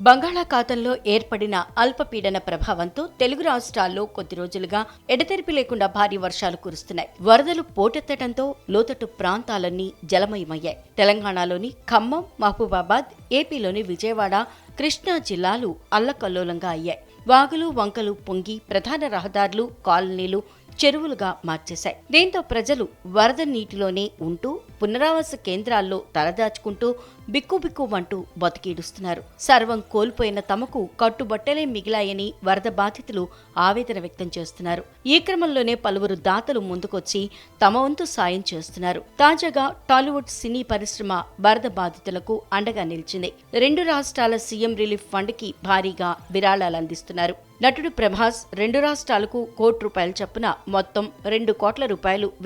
బంగాళాఖాతంలో ఏర్పడిన అల్పపీడన ప్రభావంతో తెలుగు రాష్ట్రాల్లో కొద్ది రోజులుగా ఎడతెరిపి లేకుండా భారీ వర్షాలు కురుస్తున్నాయి. వరదలు పోటెత్తడంతో లోతట్టు ప్రాంతాలన్నీ జలమయమయ్యాయి. తెలంగాణలోని ఖమ్మం, మహబూబాబాద్, ఏపీలోని విజయవాడ, కృష్ణా జిల్లాలు అల్లకల్లోలంగా అయ్యాయి. వాగులు, వంకలు పొంగి ప్రధాన రహదారులు, కాలనీలు చెరువులుగా మార్చేశాయి. దీంతో ప్రజలు వరద నీటిలోనే ఉంటూ పునరావాస కేంద్రాల్లో తలదాచుకుంటూ బిక్కుబిక్కుమంటూ బతికీడుస్తున్నారు. సర్వం కోల్పోయిన తమకు కట్టుబట్టలే మిగిలాయని వరద బాధితులు ఆవేదన వ్యక్తం చేస్తున్నారు. ఈ క్రమంలోనే పలువురు దాతలు ముందుకొచ్చి తమ వంతు సాయం చేస్తున్నారు. తాజాగా టాలీవుడ్ సినీ పరిశ్రమ వరద బాధితులకు అండగా నిలిచింది. 2 రాష్ట్రాల సీఎం రిలీఫ్ ఫండ్ కి భారీగా విరాళాలు అందిస్తున్నారు. నటుడు ప్రభాస్ 2 రాష్ట్రాలకు ₹1 చొప్పున మొత్తం ₹2 కోట్ల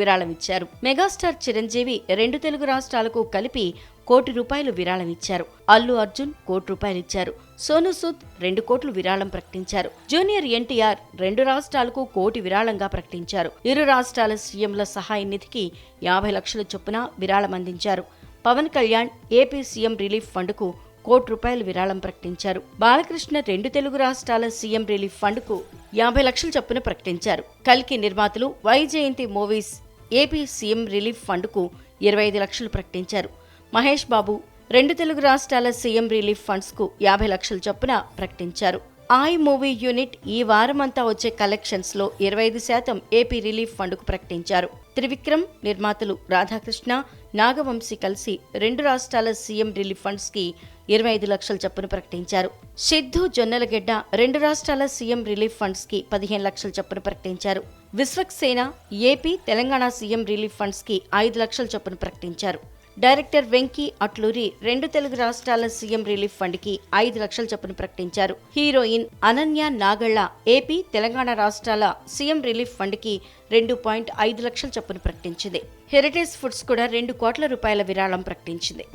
విరాళమిచ్చారు. మెగాస్టార్ చిరంజీవి 2 తెలుగు రాష్ట్రాలకు కలిపి ₹1 విరాళమిచ్చారు. అల్లు అర్జున్ ₹1 ఇచ్చారు. సోనూ సూద్ 2 కోట్లు విరాళం ప్రకటించారు. జూనియర్ ఎన్టీఆర్ 2 రాష్ట్రాలకు ₹1 విరాళంగా ప్రకటించారు. ఇరు రాష్ట్రాల సీఎంల సహాయ నిధికి 50 లక్షల చొప్పున విరాళం అందించారు. Pawan Kalyan AP CM relief ఫండ్కు ₹1 విరాళం ప్రకటించారు. బాలకృష్ణ 2 తెలుగు రాష్ట్రాల సీఎం రిలీఫ్ ఫండ్కు 50 లక్షల చొప్పున ప్రకటించారు. కల్కి నిర్మాతలు Vyjayanthi movies AP CM relief ఫండ్కు 25 లక్షలు ప్రకటించారు. మహేష్ బాబు 2 తెలుగు రాష్ట్రాల సీఎం రిలీఫ్ ఫండ్స్కు 50 లక్షల చొప్పున ప్రకటించారు. ఐ మూవీ యూనిట్ ఈ వారమంతా వచ్చే కలెక్షన్స్ లో 25% ఏపీ రిలీఫ్ ఫండ్కు ప్రకటించారు. త్రివిక్రమ్ నిర్మాతలు రాధాకృష్ణ, నాగవంశీ కలిసి 2 రాష్ట్రాల సీఎం రిలీఫ్ ఫండ్స్ కి 25 లక్షల చొప్పున ప్రకటించారు. సిద్ధు జొన్నలగెడ్డ 2 రాష్ట్రాల సీఎం రిలీఫ్ ఫండ్స్ కి 15 లక్షల చొప్పున ప్రకటించారు. Vishwaksena AP, Telangana CM relief funds కి 5 లక్షల చొప్పున ప్రకటించారు. డైరెక్టర్ వెంకీ అట్లూరి 2 తెలుగు రాష్ట్రాల సీఎం రిలీఫ్ ఫండ్ కి 5 లక్షల చొప్పున ప్రకటించారు. హీరోయిన్ అనన్య నాగళ్ల ఏపీ, తెలంగాణ రాష్ట్రాల సీఎం రిలీఫ్ ఫండ్ కి 2.5 లక్షల చొప్పున ప్రకటించింది. హెరిటేజ్ ఫుడ్స్ కూడా ₹2 కోట్ల విరాళం ప్రకటించింది.